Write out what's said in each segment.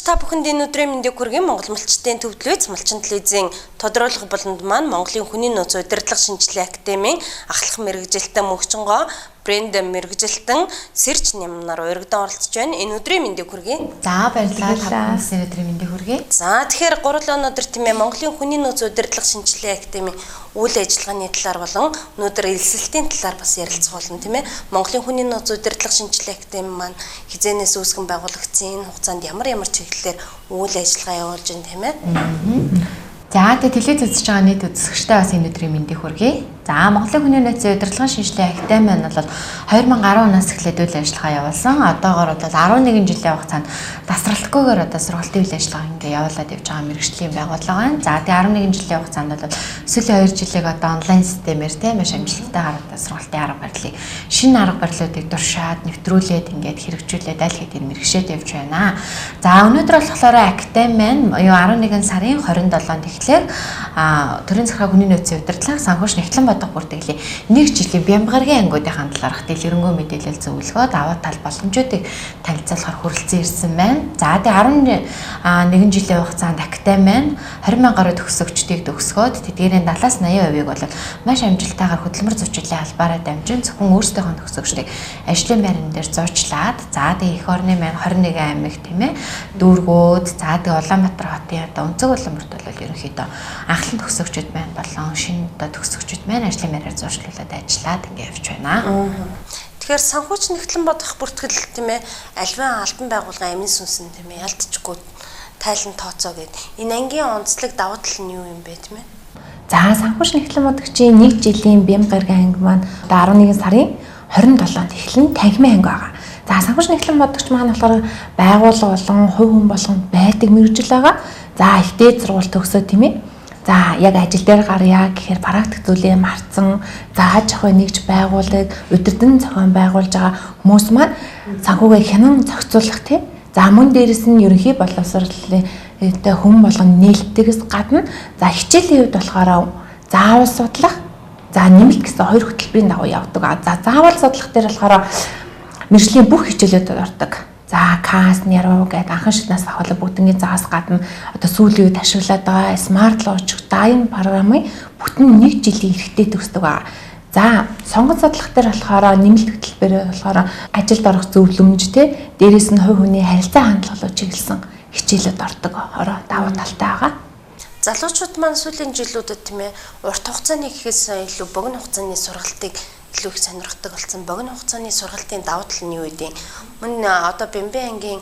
та бүхэнд энэ өдрийн мэндийг хүргэе. Монгол малчтын төв телевиз, Малчин телевизийн тодорхойлох болонд маань Монголын хүний нөөц удирдлага шинжилгээ академийн ахлах мэргэжилтэн мөнхчнгөө брэнд мэргэжилтэн Сэрж Нямнаар урагдан оролцож байна. Энэ өдрийн мэндийг хүргэе. За баярлалаа. Та өдрийн мэндийг хүргэе. За тэгэхээр 3 өнөөдөр тийм ээ Монголын хүний нөөц удирдлага шинжилгээ академийн үйл ажиллагааны талаар болон өнөөдөр элсэлтийн талаар бас ярилцах болно тийм ээ. Монголын хүний нөөц удирдлага шинжилгээ академи маань хизээнээс үүсгэн байгуулагдсан энэ хугацаанд ямар чиглэлээр үйл ажиллагаа явуулж байна тийм ээ. За тэгээд телевиз үзэж байгаа нийт үзэгчтэй бас энэ өдрийн мэндийг хүргэе. За Монголын хүний нөөцийн удирдлагын шинжилгээ академи нь бол 2010 оноос эхлээд үйл ажиллагаа явуулсан. Одоогоор бол 11 жилийн хугацаанд тасралтгүйгээр сургалтын үйл ажиллагаа ингээ явуулаад явж байгаа мэргэжлийн байгууллага байна. За тэгээд 11 жилийн хугацаанд бол сүүлийн 2 жилийг онлайн системээр маш амжилттай харагдсан сургалтын арга барилыг шинэ арга барилуудыг туршаад нэвтрүүлээд ингээд хэрэгжүүлээд аль хэдийн мэргэшээд явж байна. За өнөөдөр болохоор академи нь 11 сарын 27-нд эхлэх төрийн захиргаа хүний нөөцийн удирдлага санхүүш нэгтлэн бодох бүртгэлийн 1 жилийн Бямбгаргийн ангиудын талаарх дэлгэрэнгүй мэдээлэл зөвлөгөө даваа тал боломжуудыг танилцуулахар хүрэлцэн ирсэн байна. За тэгээд 11 жилийн хугацаанд академи нь 20,000 гаруй төгсөгчдийг төгсгөөд тэдгээрийн 70-80% бол маш амжилттайгаар хөдөлмөр зүйчлийн албаараа дамжин зөвхөн өөрсдийнхөө төгсөгчдийг ажлын байран дээр зуучлаад за тэгээд эх орны 21 аймаг тийм ээ дүүргүүд за тэгээд Улаанбаатар хотын өнцөг улаанбарт бол ерөнхийдөө анхлан төгсөгчд байна болон шинэ төгсөгчд байна ажлын байраар зуршлуулад ажиллаад ингэ явж байна. Тэгэхээр санхүүч нэгтлэн бодох бүртгэл тийм ээ альван албан байгууллагын амин сүнсэн тийм ээ ялдчихгүй тайлан тооцоо гэдэг. Энэ ангийн онцлог давуу тал нь юу юм бэ тийм ээ? За санхүүч нэгтлэн бодогчийн 1 жилийн Бямбгаргийн анги маань 11 сарын 27-нд эхлэн танхимын анги байгаа. За санхүүч нэгтлэн бодогч маань болохоор байгууллага болон хувь хүн болгон байдаг мэргэжил байгаа. За их дээд сургууль төгсөө тийм ээ. За яг ажил дээр гарья гэхээр практик зүйлээ марцсан зааж авах нэгж байгуулдаг удирдан зохион байгуулж байгаа хүмүүс маань санхүүгээ хянан зохицуулах тийм. За мөн дээрэс нь ерөнхий боловсролын хүн болгон нээлттээс гадна за хичээлийн үед болохоор заавал судлах за нэмэлт гэсэн хоёр хөтөлбөрийн дагуу явдаг. За заавал судлах дээр болохоор мэржлийн бүх хичээлүүд ордог. За кас нэрв гэдэг анхан шатнаас ахвал бүгдний заас гадна одоо сүүлийн үед ашиглаад байгаа смарт лоч дайм програмын бүтэн 1 жилийн эрхтэй төгсдөг байгаа. За сонгон судлах дээр болохоор нэмэлт хөтөлбөр болохоор ажилд орох зөвлөмж те дээрээс нь хувь хүний харилцаа хандлагыг чиглэсэн хичээлүүд ордог ороо давуу талтай байгаа. Залуучууд маань сүүлийн жилүүдэд тийм ээ урт хугацааны гэхээс илүү богино хугацааны сургалтыг илүү их сонирхдаг болсон. Богино хугацааны сургалтын давуу тал нь юу вэ? Мөн одоо Бямбын ангийн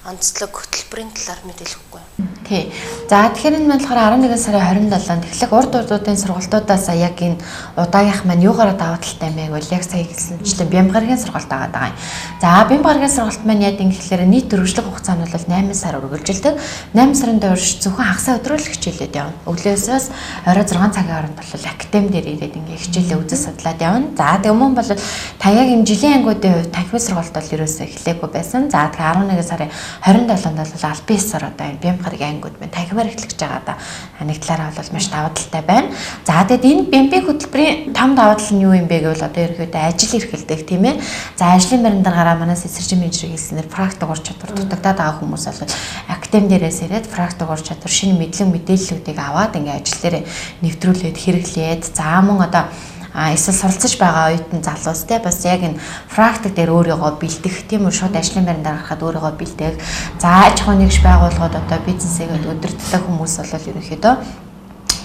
онцлог хөтөлбөрийн талаар мэдээлэх үгүй. Тий. За тэгэхээр энэ болохоор 11 сарын 27-нд эхлэх урд урдуудын сургалтуудаас яг энэ удаагийнх маань юугаараа давуу талтай юм бэ? Яг сая хэлсэнчлэн Бямбгаргийн сургалт байгаа юм. За Бямбгаргийн сургалт маань яг ингэхлээр нийт дөрвөлжлөх хугацаа нь бол 8 сар үргэлжилдэг. 8 сарын дөрвөж зөвхөн хагас өдрөөлөх хичээлүүд явна. Өглөөсөөс орой 6 цагийн хооронд бол академи дээр ирээд ингээ хичээлээ үзэж судлаад явна. За тэг өмнө бол та яг энэ жилийн ангиудын хувьд танхимын сургалт бол ерөөсөө эхлэхгүй байсан. За тэгэхээр 11 сарын 27-нд бол аль биесээр одоо энэ Бямбгаргийн ангиуд маань танхимаар эхлэж байгаа да. Нэг талаараа бол маш давуу талтай байна. За тэгэд энэ Бямбын хөтөлбөрийн том давуу тал нь юу юм бэ гэвэл одоо ерөөхдөө ажил эрхэлдэг тийм ээ. За ажлын байран дээр гараа манаас эсэрч менежер хэлснээр практик ур чадвар дутагдаад байгаа хүмүүс бол академи дээрээс ирээд практик ур чадвар шинэ мэдлэг мэдээллүүдийг аваад ингээ ажил дээр нэвтрүүлээд хэрэглээд за мөн одоо эсвэл суралцж байгаа оюутан залуус те бас яг энэ практик дээр өөрийгөө бэлдэх тийм үү шууд ажлын байран дээр гарахад өөрийгөө бэлдэх за аж ахуйн нэгж байгууллагууд одоо бизнесийг удирддаг хүмүүс бол ерөнхийдөө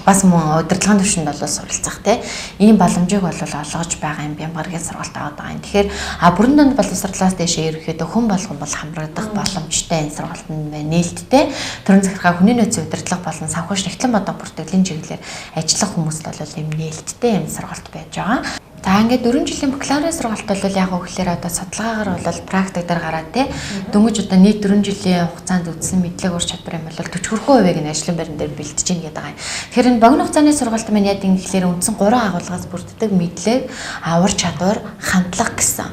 бас мөн удирдлагын төвшөнд бол суралцах те ийм боломжийг бол олгож байгаа юм Бямбгаргийн сургалт аваад байгаа юм. Тэгэхээр бүрэн дунд боловсролоос дэше ерөнхийдөө хүн болгон бол хамрагдах боломжтой энэ сургалт нь нээлттэй төрийн захиргаа хүний нөөцийн удирдлага болон санхүүш нэгтлэн бодох бүртгэлийн чиглэлээр ажиллах хүмүүс бол ийм нээлттэй энэ сургалт байж байгаа. За ингээд 4 жилийн бакалаврын сургалт бол яг өгөхлөөр одоо судалгаагаар бол практик дээр гараад те дөнгөж одоо нийт 4 жилийн хугацаанд үзсэн мэдлэг ур чадвар юм бол 40% нь ажлын байран дээр бэлдэж гин гэдэг байгаа юм. Тэгэхээр энэ богино хугацааны сургалт маань яг ингэхлээр үндсэн 3 агуулгаас бүрддэг мэдлэг, ур чадвар, хандлага гэсэн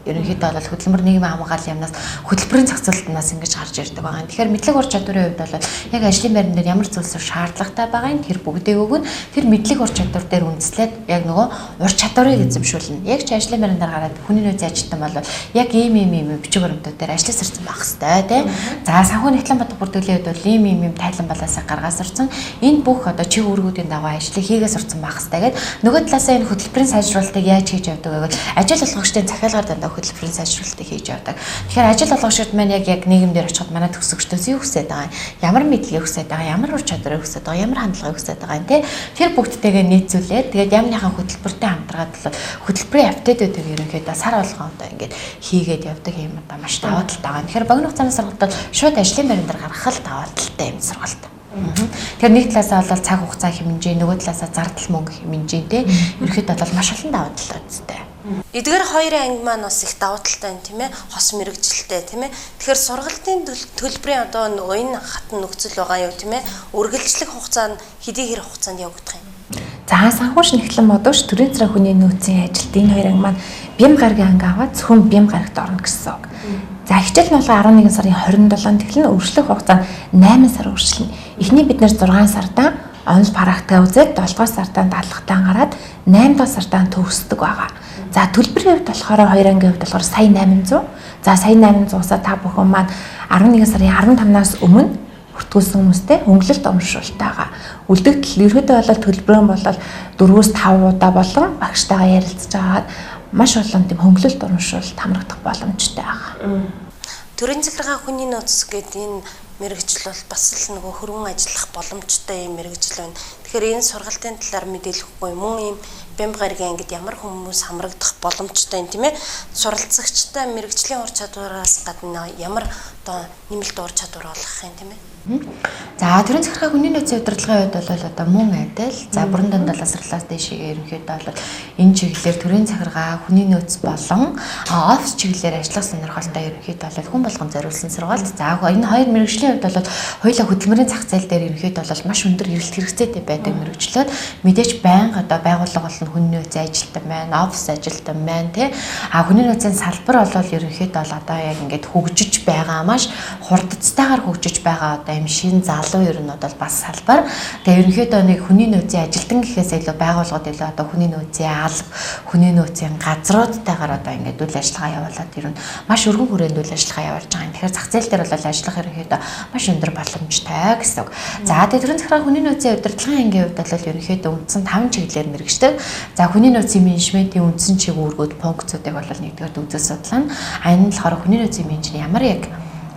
ерөнхийдөө бол хөдөлмөр нийгмийн хамгааллын яамнаас хөтөлбөрийн зохицуулалтнаас ингэж гарч ирдэг байгаа. Тэгэхээр мэдлэг ур чадварын хувьд бол яг ажлын байран дээр ямар зүйлсээр шаардлагатай байгаа юм тэр бүгдийг өгнө. Тэр мэдлэг ур чадвар дээр үндэслээд яг нөгөө ур чадварыг эзэмшүүлнэ. Яг ч ажлын байран дээр гараад хүний нөөцийн ажилтан бол яг ийм бичиг баримтууд дээр ажиллаж сэрсэн байх хэвээр тий. За санхүү нэгтлэн бодлого бүртгэлийн хувьд бол ийм тайлан балаасаа гаргаж сурсан. Энэ бүх одоо чиг үүргүүдийн дагуу ажлыг хийгээ сурсан байх хэвээр. Тэгээд нөгөө талаасаа энэ хөтөлбөрийн сайжруулалтыг яаж хийж явдаг вэ гэвэл ажил олгогчдын захиалгаар дандаа хөтөлбөрийн сайжруулалтыг хийж явдаг. Тэгэхээр ажил олгогчид маань яг нийгэмдэр очиход манай төгсөгчдөөс юу хүсэж байгаа юм? Ямар мэдлэгийг хүсэж байгаа, ямар ур чадварыг хүсэж байгаа, ямар хандлагыг хүсэж байгаа юм те. Тэр бүгдтэйгээ нийцүүлээд тэгээд яамныхан хөтөлбөртэй хамтраад бол хөтөлбөрийн апдейтүүдийг ерөнхийдөө сар болгоомдоо ингээд хийгээд явдаг юм одоо маш даваа талтай байгаа. Тэгэхээр богино хугацааны сургалт бол шууд ажлын байран дээр гаргах л даваа талтай юм сургалт. Тэгэхээр нэг талаасаа бол цаг хугацаа хэмжээ, нөгөө талаасаа зардал мөнгө хэмжээ те. Ерөнхийдөө бол маш олон даваа талтай үстэй. Эдгээр хоёрын анги маань бас их давуу талтай юм тийм ээ, хос мэрэгжилтэй тийм ээ. Тэгэхээр сургалтын төлбөрийн одоо энэ хатан нөхцөл байгаа юу тийм ээ, үргэлжлэх хугацаанд хэдий хэрэг хугацаанд явагдах юм. За санхүүш нэгтлэн бодогч төрийн царай хүний нөөцийн ажилт энэ хоёр анги маань бям гарагийн анги аваад зөвхөн бям гарагт орно гэсэн үг. За хичээл нь бол 11 сарын 27-нд тэглэн өршлөх хугацаа 8 сар үргэлжлэнэ. Эхний бид нэр 6 сартаа онл практика үзээд 7 сартаа дадлахтаа гараад 8 дахь сартаа төгсдөг байгаа. За төлбөрийн хувьд болохоор 2 ангийн хувьд болохоор сая 800. За сая 800-аас та бүхэн маань 11 сарын 15-наас өмнө хүртгүүлсэн хүмүүстэй хөнгөлөлт урамшуулалт байгаа. Үлдэгдэл ерөөдөө бол төлбөрийн бол 4-5 удаа болон багштайгаа ярилцж агаад маш олон тийм хөнгөлөлт урамшуулалт хамрагдах боломжтой байгаа. Төрийн захиргаа хүний нөөц гэдэг энэ мэрэгжил бол бас л нөгөө хөрвөн ажиллах боломжтой юм мэрэгжил байна. Тэгэхээр энэ сургалтын талаар мэдээлэхгүй мөн ийм бямб гарагийн ангид ямар хүмүүс хамрагдах боломжтой юм тийм ээ. Суралцагчтай мэрэгжлийн ур чадвараас гадна ямар одоо нэмэлт ур чадвар олгох юм тийм ээ. За төрийн захиргаа хүний нөөцийн удирдлагын хувьд бол одоо мөн адил. За бүрэн дандаалсарлаас дээшээ ерөнхийдөө бол энэ чиглэлээр төрийн захиргаа хүний нөөц болон офис чиглэлээр ажиллах сонирхолтой ерөнхийдөө бол хүн болгон зориулсан сургалт. За энэ хоёр мэрэгжлийн хувьд бол хоёулаа хөдөлмөрийн зах зээл дээр ерөнхийдөө бол маш өндөр эрэлт хэрэгцээтэй байдаг мэрэгчлүүд мэдээж байнга одоо байгууллага болон хүний нөөцийн ажилтан байна, офис ажилтан байна тий. Хүний нөөцийн салбар бол ерөнхийдөө бол одоо яг ингээд хөгжиж байгаа маш хурдцтайгаар хөгжиж байгаа одоо юм шин залуу ер нь бол бас салбар. Тэгээ ерөнхийдөө нэг хүний нөөцийн ажилтан гэхээс илүү байгууллагууд илүү одоо хүний нөөцийн алба, хүний нөөцийн газруудтайгаар одоо ингээд үйл ажиллагаа явуулаад ер нь маш өргөн хүрээнд үйл ажиллагаа явуулж байгаа юм. Тэгэхээр зах зээл дээр бол ажиллах ерөнхийдөө маш өндөр боломжтой гэсэн үг. За тэгээ төрийн захиргаа хүний нөөцийн удирдлагын ангийн хувьд бол ерөнхийдөө үндсэн 5 чиглэлээр мэргэждэг. За хүний нөөцийн менежментийн үндсэн чиг үүргүүд, функцүүдийг бол нэгдүгээр үзэл судлана. Энэ нь болохоор хүний нөөцийн менежмент ямар яг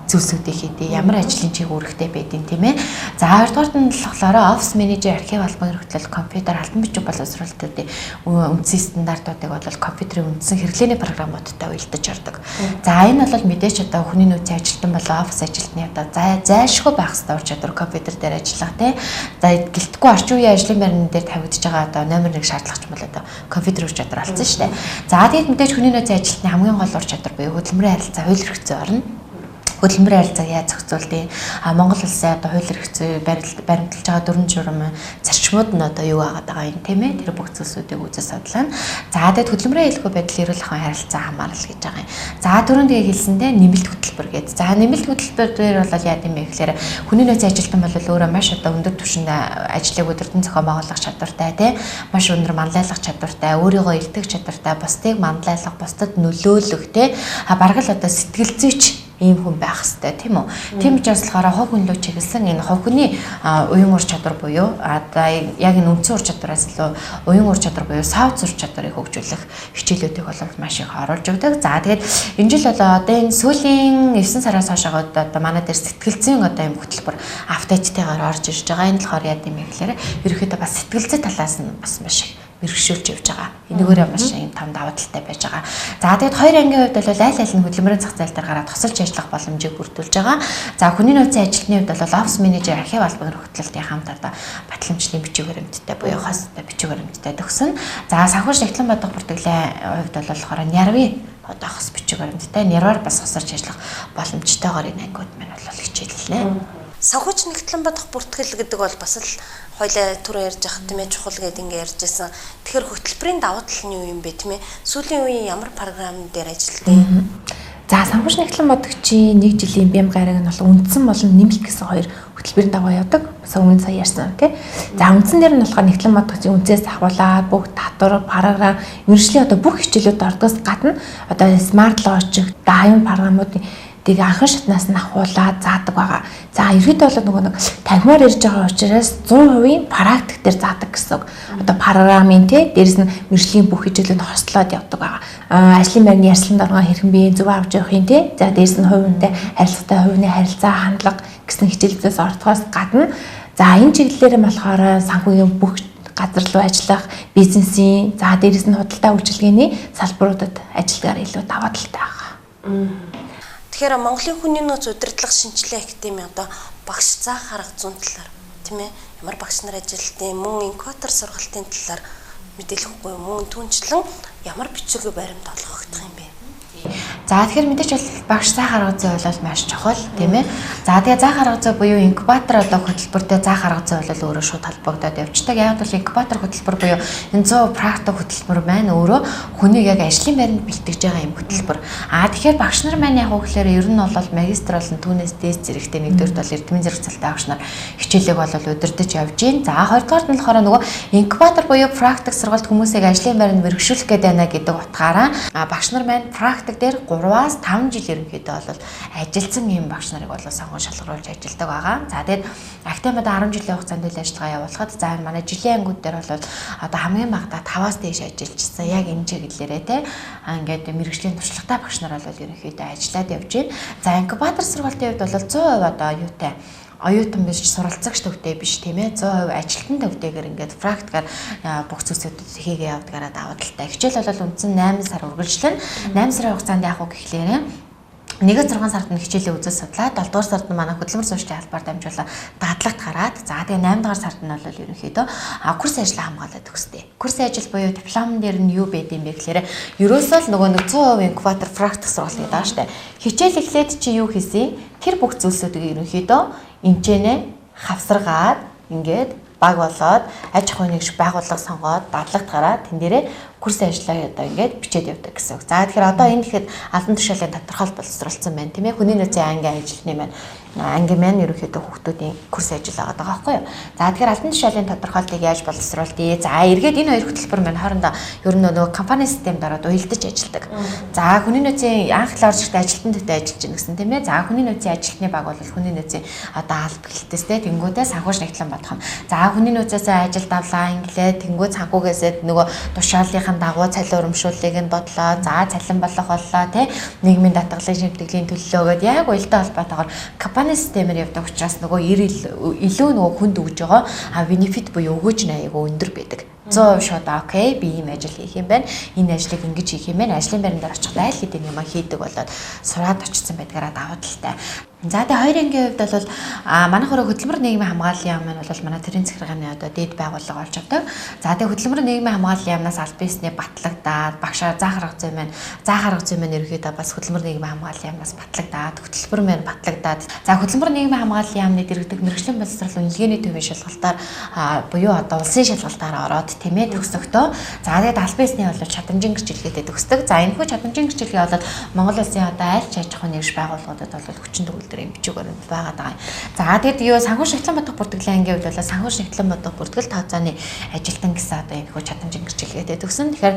зүйлсүүдийг хийдэг, ямар ажлын чиг үүрэгтэй байдیں۔ Тийм ээ. За хоёрдугаарт нь болохоор офис менежер, архив албан хөргөлт, компьютер, албан бичиг боловсруулалтын үндсэн стандартуудыг бол компьютерийн үндсэн хэрэглээний програмуудтай уялдаж ордог. За энэ бол мэдээж одоо хүний нөөцийн ажилтан болон офис ажилтны одоо зайлшгүй байх ёстой ур чадвар компьютер дээр ажиллах тийм. За гэлтгүй орчин үеийн ажлын байрны дээр тавигдж байгаа одоо номер 1 шаардлагач бол одоо компьютер ур чадвар алдсан шүү дээ. За тэгээд мэдээж хүний нөөцийн ажилтны хамгийн гол ур чадвар буюу хөдөлмөрийн харилцаа, хууль эрх зүйн орно. Хөдөлмөрийн харилцааг яаж зохицуулдгийг Монгол улсын одоо хууль эрх зүй баримталж байгаа 4 журам зарчмууд нь одоо юу байгаа юм тийм ээ. Тэр бүх зүйлсүүдийг үзэж судлаа. За тэгээд хөдөлмөрийн аюулгүй байдал эрүүл ахуйн харилцаа хамаарал гэж байгаа юм. За түрүүнд хэлсэндээ нэмэлт хөтөлбөр гэдэг. За нэмэлт хөтөлбөр дээр бол яа гэм бэ гэхээр хүний нөөцийн ажилтан бол өөрөө маш одоо өндөр түвшинд ажлыг өдөртөн зохион байгуулах чадвартай тийм маш өндөр манлайлах чадвартай, өөрийгөө илтгэх чадвартай, бусдыг манлайлах, бусдад нөлөөлөх тийм бараг л одоо сэтгэл зүйч ийм хүн байх хэвээр тийм үү. Тийм учраас болохоор хувь хүн лөө чиглэсэн энэ хувь хүний уян ур чадвар буюу одоо яг энэ үндсэн ур чадвараас илүү уян ур чадвар буюу софт ур чадварыг хөгжүүлэх хичээлүүдийг бол маш их оруулж өгдөг. За тэгээд энэ жил бол одоо энэ сүүлийн 9 сараас хойшоо одоо манай дээр сэтгэл зүйн одоо юм хөтөлбөр апдейттайгаар орж ирж байгаа. Энэ болохоор яа гэм бэ гэхээр ерөөхдөө бас сэтгэл зүй талаас нь бас маш их мэрэгшүүлж явж байгаа. Энэгээр маш юм том даваа талтай байж байгаа. За тэгээд хоёр ангийн хувьд бол аль аль нь хөдөлмөрийн зах зээл дээр гараад тусалж ажиллах боломжийг бүрдүүлж байгаа. За хүний нөөцийн ажилтны хувьд бол офис менежер, архив албан хөргөлтийн хамт одоо батламжлалын бичиг баримттай буюу хостой бичиг баримттай төгсөн. За санхүүж нэгтлэн бодлого бүртгэлийн хувьд бол болохоор нярвын одоо хос бичиг баримттай нярваар бас хосорч ажиллах боломжтойгоор энэ ангиуд маань бол хичээллээ. санхүүч нэгтлэн бодох бүртгэл гэдэг бол бас л хоёлаа түрүү ярьж байгаа тийм ээ чухал гэдэг ингээ ярьж байсан. Тэгэхээр хөтөлбөрийн давуу тал нь юу юм бэ тийм ээ? Сүүлийн үеийн ямар програм дээр ажилладаг? За санхүүч нэгтлэн бодогчийн 1 жилийн бям гараг нь бол үндсэн болон нэмэлт гэсэн хоёр хөтөлбөрийн дагуу явдаг. Өмнө сая ярьсан тий. За үндсэн дээр нь болохоор нэгтлэн бодогчийн үнцээс ахуулаад бүх татвар, програм, мэргэжлийн одоо бүх хичээлүүд ордоос гадна одоо смарт логик, дайм програмуудын тийг анхан шатнаас нь ахуулаад заадаг байгаа. За ерөөдөө бол нөгөө нэг танхимаар ирж байгаа учраас 100% практик дээр заадаг гэсэн. Одоо програмын тий дээрэс нь мэргэжлийн бүх хичээлүүд хослоод явдаг байгаа. Ажлын байрны ярьслан дарга хэрхэн бие зөв авч явах юм тий. За дээрэс нь хувийнхтай харилцаатай хувийн харилцаа хандлага гэсэн хичээлүүдээс ордгоос гадна за энэ чиглэлээр нь болохоор санхүүгийн бүх газар руу ажиллах, бизнесийн, за дээрэс нь худалдаа үйлчилгээний салбаруудад ажиллагаар илүү даваа талтай байгаа. Тэгэхээр Монголын хүний нөөц удирдлага шинжилгээ академи одоо багш заах арга зүйн талаар тийм ээ ямар багш нар ажилтیں۔ Мөн инкубатор сургалтын талаар мэдээлэл өгөхгүй мөн түнчлэн ямар бичиг баримт олгогдох юм бэ? За тэгэхээр мэдээж бол багш заах арга зүй бол маш чухал тийм ээ. За тэгээ заах арга зүй буюу инкубатор одоо хөтөлбөртэй заах арга зүй бол өөрөө шууд холбогдоод явждаг. Яг бол инкубатор хөтөлбөр буюу энэ 100% практик хөтөлбөр маань өөрөө хүнийг яг ажлын байранд бэлтгэж байгаа юм хөтөлбөр. Тэгэхээр багш нар маань яг үгээр ер нь бол магистр болон түүнээс дээд зэрэгтэй нэгдүгürt бол эрдмийн зэрэгцэлтэй багш нар хичээлийг бол удирдах явж байна. За хоёрдугаар нь болохоор нөгөө инкубатор буюу практик сургалт хүмүүсийг ажлын байранд мэргэшүүлэх гэдэг байна гэдэг утгаараа багш нар маань практик дээр 3-аас 5 жил ерөнхийдөө бол ажилласан юм багш нарыг бол сонгон шалгаруулж ажилладаг байгаа. За тэгээд академид 10 жилийн хугацаанд үйл ажиллагаа явуулахад за манай жилийн ангууд дээр бол одоо хамгийн багадаа 5-аас дээш ажиллажсэн яг энэ чиглэлээрээ те ингээд мэргэжлийн туршлагатай багш нар бол ерөнхийдөө ажиллаад явж байна. За инкубатор сургалтын хувьд бол 100% одоо юутай оюутан биш суралцагч төвтэй биш тийм ээ 100% ажилтан төвтэйгээр ингээд практикаар бүх зүйлсүүдэд хийгээ явдгаараа даваа талтай. Хичээл бол үндсэн 8 сар үргэлжлэн 8 сарын хугацаанд яг уу гэхлээрээ 1-6 сард нь хичээлийн үзэл судлаад 7 дугаар сард нь манай хөдөлмөр суурьшийн албаар дамжуулаад дадлагт гараад за тэгээ 8 дугаар сард нь бол ерөнхийдөө курс ажил хамгаалаад өгсдөө. Курс ажил буюу диплом дээр нь юу байд юм бэ гэхээр ерөөсөө л нөгөө 100% инкубатор практик сургалт гэдэг байгаа штэ. Хичээл эхлээд чи юу хийсэн? Тэр бүх зүйлсүүдийг ерөнхийдөө эмчэнэ хавсаргаад ингээд баг болоод аж ахуйн нэгж байгууллага сонгоод дадлагт гараад тэн дээрээ курс ажиллаа одоо ингээд бичээд явдаг гэсэн үг. За тэгэхээр одоо энэ ихэд албан тушаалын тодорхойлт боловсруулсан байна тийм ээ. Хүний нөөцийн ангийн ажилтны маань анги маань ерөнхийдөө хүүхдүүдийн курс ажил байгаа байхгүй юу. За тэгэхээр албан тушаалын тодорхойлтыг яаж боловсруулдгийг за эргээд энэ хоёр хөтөлбөр маань хоорондоо ер нь нөгөө компани системд ороод уялдаж ажилладаг. За хүний нөөцийн анх л орж ирэх ажилтан дэвтэй ажиллаж гин гэсэн тийм ээ. За хүний нөөцийн ажилтны баг бол хүний нөөцийн одоо алба гэлтэстэй тэнгуүдээ санхүүж нэгтлэн бодох нь. За хүний нөөцөөс ажил давлаа инглээ тэнгуү санхүүгээсээ нөгөө тушаалынхаа дагуу цалин урамшууллыг нь бодлоо. За цалин болох боллоо тий нийгмийн татгалзын шимтгэлийн төлөлөө гээд яг уялдаа холбоотойгоор компани системээр явдаг учраас нөгөө илүү нөгөө хүнд өгж байгаа бенефит буюу өгөөж нь аяга өндөр байдаг. 100% шууд окей би ийм ажил хийх юм байна. Энэ ажлыг ингэж хийх юм байна. Ажлын байранд очихдаа аль хэдийн юм хийдэг болоод сураад очсон байдгаараа даваа талтай. За тэгээ хоёр ангийн хувьд бол манайх өөрөө хөдөлмөр нийгмийн хамгааллын яам маань бол манай төрийн захиргааны одоо дээд байгууллага болж авдаг. За тэгээ хөдөлмөр нийгмийн хамгааллын яамнаас аль бисний батлагдаад багшаа заах арга зүй маань ерөөхдөө бас хөдөлмөр нийгмийн хамгааллын яамнаас батлагдаад хөтөлбөр маань батлагдаад за хөдөлмөр нийгмийн хамгааллын яамны дэргэдэг мэргэжлийн боловсрол үнэлгээний төвийн шалгалтаар буюу одоо улсын шалгалтаар ороод тийм ээ төгсөхдөө за тэгээд аль бисний бол чадамжийн гэрчлэгээтэй төгсдөг. За энэ хүү чадамжийн гэрчлэгээ бол Монгол улсын одоо аль ч аж ахуйн нэгж байгууллагуудад бол хүчин төгөлдөр юм бичиг баримт байгаад байгаа. За тэгээд юу санхүүж нэгтлэн бодох бүртгэлийн ангийн хувьд бол санхүүж нэгтлэн бодох бүртгэл тооцооны ажилтан гэсэн одоо энэ хүү чадамжийн гэрчлэгээтэй төгсөн. Тэгэхээр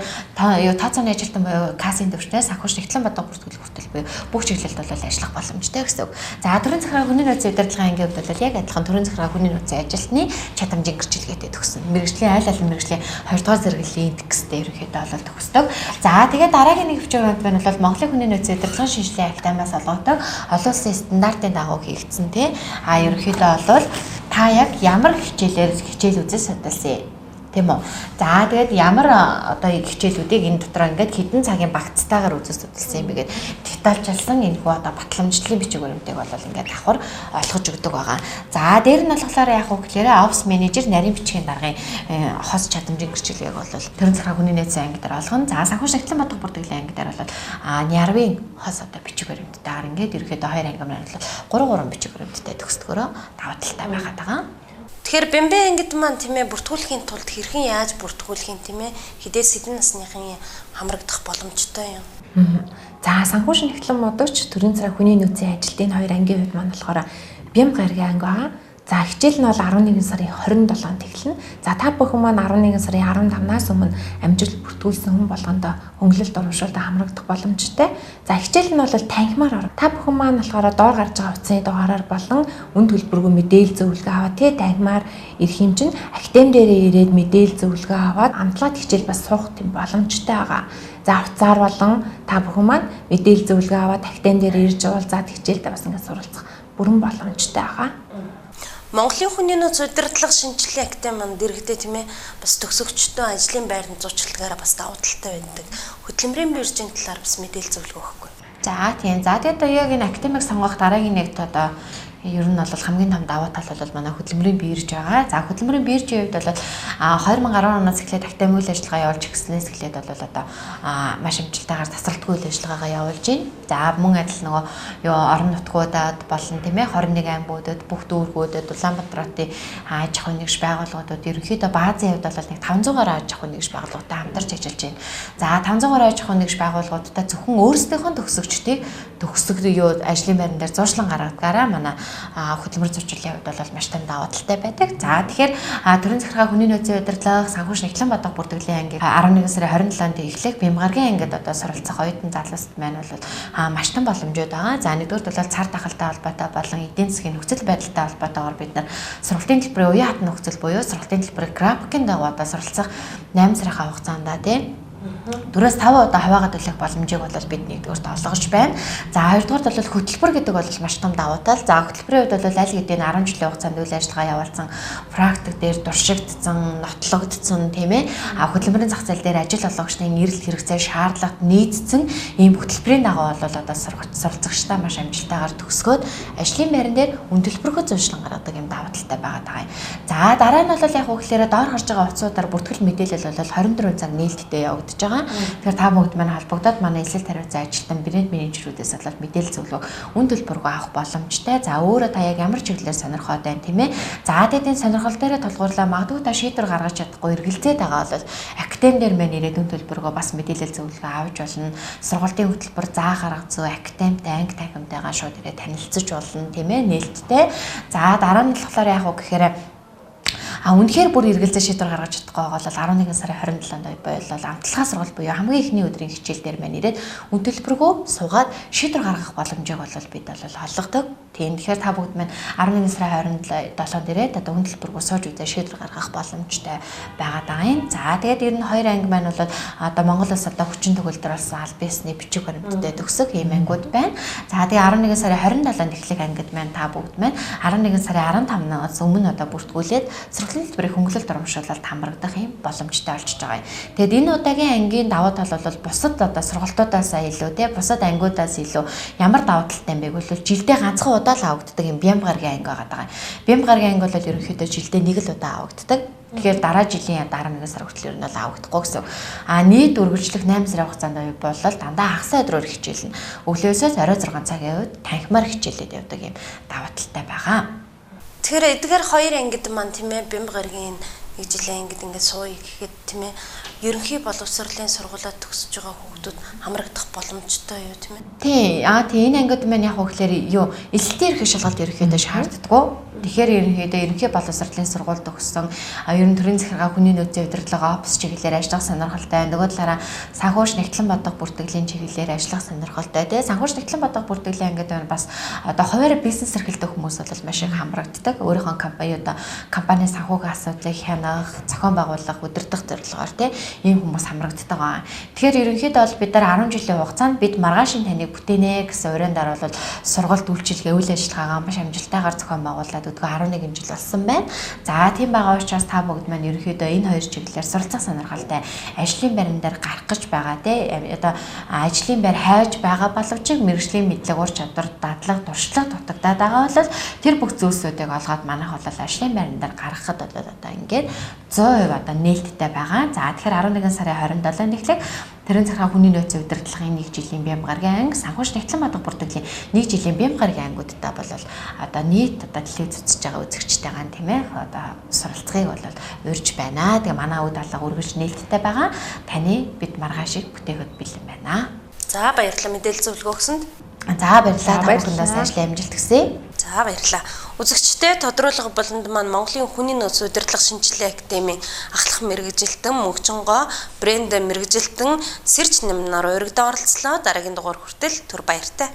юу тооцооны ажилтан буюу касын төвчтэй санхүүж нэгтлэн бодох бүртгэл хүртэл буюу бүх чиглэлд бол ажиллах боломжтой гэсэн үг. За төрийн захиргаа хүний нөөцийн удирдлагын ангийн хувьд бол яг адилхан төрийн захиргаа хүний нөөцийн ажилтны чадамжийн гэрчлэгээтэй төгсөн. Мэргэжлийн аль аль мэргэжлийн 2 дугаар зэрэглэлийн индекстэй ерөнхийдөө бол төгсдөг. За тэгээд дараагийн нэг хвчээр байна бол Монголын хүний нөөцийн удирдлагын шинжилгээ академиас олгодог олон улсын стандартын дагуу хийгдсэн тий. Ерөнхийдөө бол та яг ямар хичээл үзэж судалсан Тийм үү. За тэгээд ямар одоо хичээлүүдийг энэ дотор ингээд хэдэн цагийн багцтайгаар үзэж судалсан юм бэ гэдэг детальчилсан энэ хүү одоо батламжлалын бичиг баримтыг бол ингээд давхар олгож өгдөг байгаа. За дээр нь болохоор яг уу гэхээр офис менежер нарийн бичгийн даргын хос чадамжийн гэрчлэгийг бол төрийн захиргаа хүний нөөцийн анги дээр олгоно. За санхүүж нэгтлэн бодлого бүртгэлийн анги дээр бол Нярвын хос одоо бичиг баримттайгаар ингээд ерөөхдөө 2 анги маань бол 3 бичиг баримттай төгсдгөрөө даваа талтай байгаад байгаа. Тэгэхээр бэмбэ ангид маань тийм ээ бүртгүүлэхийн тулд хэрхэн яаж бүртгүүлэх юм тийм ээ хідээс хэдэн насныхан хамрагдах боломжтой юм. За санхүүж нэгтлэн модогч төрийн захиргаа хүний нөөцийн ажилтны 2 ангийн хувьд маань болохоор бям гаргийн анги байгаа. За хичээл нь бол 11 сарын 27-нд эхэлнэ. За та бүхэн маань 11 сарын 15-наас өмнө амжилт бүртгүүлсэн хүн болгонд хөнгөлөлт урамшуулалтад хамрагдах боломжтой. За хичээл нь бол танхимаар орно. Та бүхэн маань болохоор доор гарч байгаа утасны дугаараар болон үн төлбөргүй мэдээлэл зөвлөгөө аваад танхимаар ирэх юм чинь актем дээрээ ирээд мэдээлэл зөвлөгөө аваад амтлагт хичээл бас суух тийм боломжтой байгаа. За утсаар болон та бүхэн маань мэдээлэл зөвлөгөө аваад актем дээр ирж уулзаад хичээлдээ бас ингээд суралцах бүрэн боломжтой байгаа. Монголын хүний нөөц удирдлага шинжилгээ актем манд дэрэгдээ тийм ээ бас төгсөгчдөө ажлын байрны зурчилгаараа бас давуу талтай байдаг. Хөдөлмөрийн биржийн талаар бас мэдээлэл зөвлөгөө өгөхгүй. За тийм. За тэгээд яг энэ актемийг сонгох дараагийн нэгт одоо ер нь бол хамгийн том давуу тал бол манай хөдөлмөрийн бирж байгаа. За хөдөлмөрийн биржийн хувьд бол 2010 оноос эхлээд актем үйл ажиллагаа явуулж гиснээс эхлээд бол одоо маш амжилттайгаар тасралтгүй үйл ажиллагаагаа явуулж байна. За мөн адил нөгөө юу орон нутгуудад болон тийм ээ 21 аймагуудад бүх дүүргүүдэд Улаанбаатарын аж ахуйн нэгж байгууллагуудад ерөнхийдөө баазын хувьд бол нэг 500-аар аж ахуйн нэгж байгууллагуудтай хамтарч ажиллаж байна. За 500-аар аж ахуйн нэгж байгууллагуудтай зөвхөн өөрсдийнхөө төгсөгчдийг төгсөг юу ажлын байран дээр зуршлан гаргадгаараа манай хөдөлмөр зурчлалын хувьд бол маш том даваа талтай байдаг. За тэгэхээр төрийн захиргаа хүний нөөцийн удирдлага санхүүж нэгтлэн бодлого бүртгэлийн ангийг 11 сарын 27-нд эхлэх бямгаргийн ангид одоо суралцах оюутан залууст маань бол маш том боломжууд байгаа. За нэгдүгээр бол цар тахалтай холбоотой болон эдийн засгийн нөхцөл байдалтай холбоотойгоор бид нар сургалтын төлбөрийн уян хатан нөхцөл буюу сургалтын төлбөрийг графикийн дагуу одоо суралцах 8 сарын хугацаанд тийм 4-5 удаа хуваагаад төлөх боломжийг бол бид нэгдүгээрт олгож байна. За хоёрдугаарт бол хөтөлбөр гэдэг бол маш том давуу тал. За хөтөлбөрийн хувьд бол аль хэдийн 10 жилийн хугацаанд үйл ажиллагаа явуулсан, практик дээр туршигдсан, нотлогдсон тийм ээ. Хөтөлбөрийн зах зээл дээр ажил олгогчны эрэлт хэрэгцээ шаардлагат нийцсэн ийм хөтөлбөрийн дагуу бол одоо суралцагчдаа маш амжилттайгаар төгсгөөд ажлын байран дээр үн төлбөргүй зуршлан гаргадаг ийм давуу талтай байгаа. За дараа нь бол яг үгээр доор гарч байгаа утсуудаар бүртгэл мэдээлэл бол 24 цаг нээлттэй явагдаж байгаа. Тэгэхээр та бүгд маань холбогдоод манай эсэл тариуцсан ажилтан брэнд менежерүүдээс болоод мэдээлэл зөвлөгөө үн төлбөргүй авах боломжтой. За өөрөө та яг ямар чиглэлээр сонирхоод байна тийм ээ. За тэдний сонирхол дээрээ тулгуурлаа магадгүй та шийдвэр гаргаж чадахгүй эргэлзээд байгаа бол актем дээр маань ирээд үн төлбөргүй бас мэдээлэл зөвлөгөө авч болно. Сургалтын хөтөлбөр заа гаргах зүй актемтай анги танхимтайгаа шууд ирээд танилцж болно тийм ээ нээлттэй. За дараа нь болохоор яг уу гэхээр үнэхээр бүр эргэлзээ шийдвэр гаргаж чадахгүй байгаа бол 11 сарын 27-нд боёлол амтлагаа сургалт буюу хамгийн ихний өдрийн хичээл дээр маань ирээд үн төлбөргүй суугаад шийдвэр гаргах боломжийг бол бид бол олгодог. Тийм тэгэхээр та бүгд маань 11 сарын 27-нд ирээд одоо үн төлбөргүй сууж үзээ шийдвэр гаргах боломжтой байгаа даа. За тэгээд ер нь хоёр анги маань бол одоо Монгол улс одоо хүчин төгөлдөр болсон аль биесний бичиг баримттай төгсөг ийм ангиуд байна. За тэгээд 11 сарын 27-нд эхлэх ангид маань та бүгд маань 11 сарын 15-наас өмнө одоо бүртгүүлээд сургалтын төлбөрийг хөнгөлөлт урамшуулалт хамрагдах юм боломжтой олжиж байгаа юм. Тэгэд энэ удаагийн ангийн давуу тал бол бусад одоо сургалтуудаас илүү те бусад ангиудаас илүү ямар давуу талтай юм бэ гэвэл жилдээ ганцхан удаа л авагддаг юм бям гаргийн анги байгаа. Бям гаргийн анги бол ерөнхийдөө жилдээ нэг л удаа авагддаг. Тэгэхээр дараа жилийн дараа нэг сар хүртэл ер нь бол авагдахгүй гэсэн. Нийт үргэлжлэх 8 сарын хугацаанд бол дандаа хагас өдрөөр хичээлнэ. Өглөөсөөс орой 6 цагийн үед танхимаар хичээлээд явдаг юм давуу талтай байгаа. Тэгэхээр эдгээр хоёр ангид маань тийм ээ бям гаргийн нэг жилийн ангид ингээд сууя гэхэд тийм ээ ерөнхий боловсролын сургуулиуд төгсөж байгаа хүүхдүүд хамрагдах боломжтой юу тийм ээ. Тий. Тийм энэ ангид маань яг хөөхлөөр юу эсэлтийн эрхийг шалгалт ерөнхийдөө шаарддаггүй. Тэгэхээр ерөнхийдөө ерөнхий боловсролын сургууль төгссөн ер нь төрийн захиргаа хүний нөөцийн удирдлага офис чиглэлээр ажиллах сонирхолтой. Нөгөө талаараа санхүүж нэгтлэн бодлого бүртгэлийн чиглэлээр ажиллах сонирхолтой. Тэгээ санхүүж нэгтлэн бодлого бүртгэлийн ангид байна бас одоо хуваарь бизнес эрхэлдэг хүмүүс бол маш их хамрагддаг. Өөрийнхөө компани санхүүгийн асуудлыг хянаад санах, зохион байгуулах, удирдах зорилгоор тийм ийм хүмүүс хамрагддаг байгаа. Тэгэхээр ерөнхийдөө бол бид нар 10 жилийн хугацаанд бид маргаашийн таныг бүтээнэ гэсэн урьдаар бол сургалт үйлчилгээ үйл ажиллагаагаа маш амжилттайгаар зохион байгуулад өдгөө 11 жил болсон байна. За тийм байгаа учраас та бүгд маань ерөнхийдөө энэ хоёр чиглэлээр суралцах сонирхолтой ажлын байран дээр гарах гэж байгаа тийм одоо ажлын байр хайж байгаа боловч мэргэжлийн мэдлэг ур чадвар дадлага туршлага дутагдаад байгаа бол тэр бүх зүйлсүүдийг олгоод манайх бол ажлын байран дээр гаргахад бол одоо ингээд 100% одоо нээлттэй байгаа. За тэгэхээр 11 сарын 27-нд эхлэх Тэрэн цагаан хүний нөөцийн удирдлагын 1 жилийн бям гарагийн анги, санхүүш нэгтлэн бодлого бүртгэлийн 1 жилийн бям гарагийн ангиудтай бол одоо нийт одоо телевиз үзэж байгаа үзэгчтэйгээ тийм ээ одоо суралцахыг бол урьж байна. Тэгээ манай үд алга үргэлж нээлттэй байгаа. Таны бид маргаашийг бүтээгдэхэд бэлэн байна. За баярлалаа мэдээлэл зөвлөгөө өгсөнд. За баярлалаа. Та бүхэндээ сайжлан амжилт хүсье. За баярлалаа. Үзэгчтэй тодруулах болонд маань Монголын хүний нөөц удирдлага шинжилгээ академийн ахлах мэргэжилтэн мөгжингоо брэнд мэргэжилтэн Сэрж Нэмнаар урагдаа оролцлоо. Дараагийн дугаар хүртэл түр баяртай.